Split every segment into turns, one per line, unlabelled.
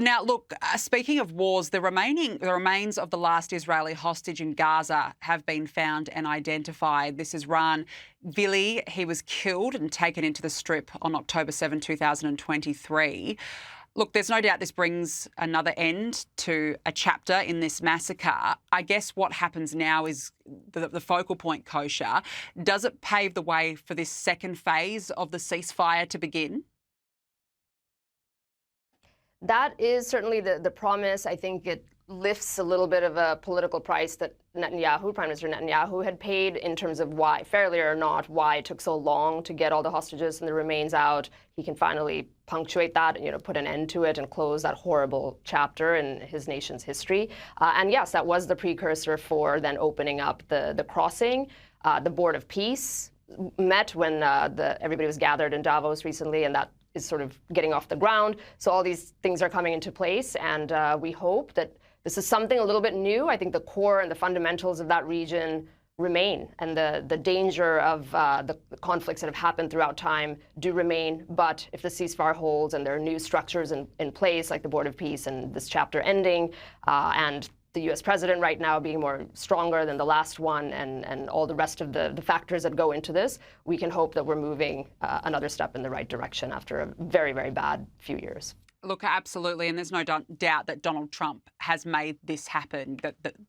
Now, look, speaking of wars, the remains of the last Israeli hostage in Gaza have been found and identified. This is Ran Vili. He was killed and taken into the Strip on October 7, 2023. Look, there's no doubt this brings another end to a chapter in this massacre. I guess what happens now is the focal point, Kosha. Does it pave the way for this second phase of the ceasefire to begin?
That is certainly the promise. I think it lifts a little bit of a political price that Prime Minister Netanyahu had paid in terms of why, fairly or not, why it took so long to get all the hostages and the remains out. He can finally punctuate that, put an end to it and close that horrible chapter in his nation's history. And yes, that was the precursor for then opening up the crossing. The Board of Peace met when everybody was gathered in Davos recently, and that is sort of getting off the ground. So all these things are coming into place, and we hope that this is something a little bit new. I think the core and the fundamentals of that region remain, and the danger of the conflicts that have happened throughout time do remain. But if the ceasefire holds and there are new structures in place, like the Board of Peace and this chapter ending, and the U.S. president right now being more stronger than the last one, and all the rest of the factors that go into this, we can hope that we're moving another step in the right direction after a very, very bad few years.
Look, absolutely, and there's no doubt that Donald Trump has made this happen,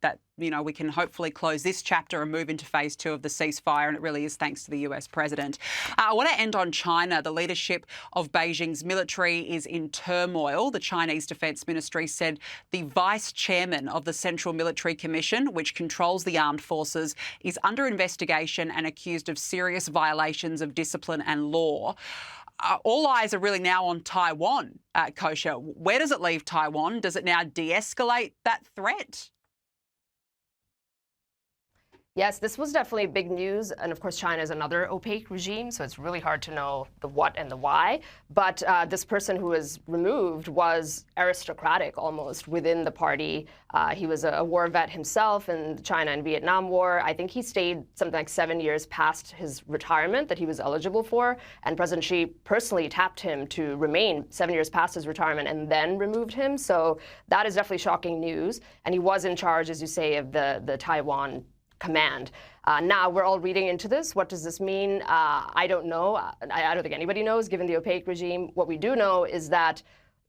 that we can hopefully close this chapter and move into phase 2 of the ceasefire, and it really is thanks to the US president. I want to end on China. The leadership of Beijing's military is in turmoil. The Chinese Defence Ministry said the vice chairman of the Central Military Commission, which controls the armed forces, is under investigation and accused of serious violations of discipline and law. All eyes are really now on Taiwan, Kosha. Where does it leave Taiwan? Does it now de-escalate that threat?
Yes, this was definitely big news. And of course, China is another opaque regime, so it's really hard to know the what and the why. But this person who was removed was aristocratic almost within the party. He was a war vet himself in the China and Vietnam War. I think he stayed something like 7 years past his retirement that he was eligible for. And President Xi personally tapped him to remain 7 years past his retirement and then removed him. So that is definitely shocking news. And he was in charge, as you say, of the Taiwan command. Now we're all reading into this. What does this mean? I don't know. I don't think anybody knows, given the opaque regime. What we do know is that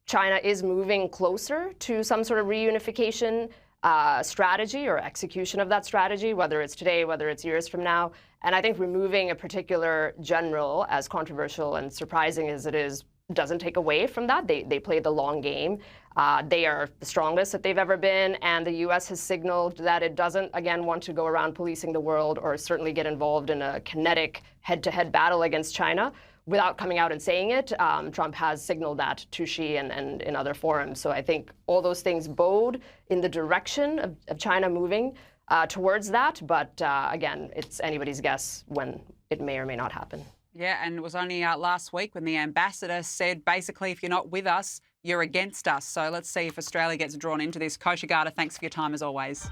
China is moving closer to some sort of reunification strategy or execution of that strategy, whether it's today, whether it's years from now. And I think removing a particular general, as controversial and surprising as it is, doesn't take away from that. They play the long game. They are the strongest that they've ever been, and the U.S. has signaled that it doesn't, again, want to go around policing the world or certainly get involved in a kinetic head-to-head battle against China without coming out and saying it. Trump has signaled that to Xi and in other forums. So I think all those things bode in the direction of China moving towards that. But again, it's anybody's guess when it may or may not happen.
Yeah, and it was only last week when the ambassador said, basically, if you're not with us, you're against us. So let's see if Australia gets drawn into this. Kosha Gada, thanks for your time as always.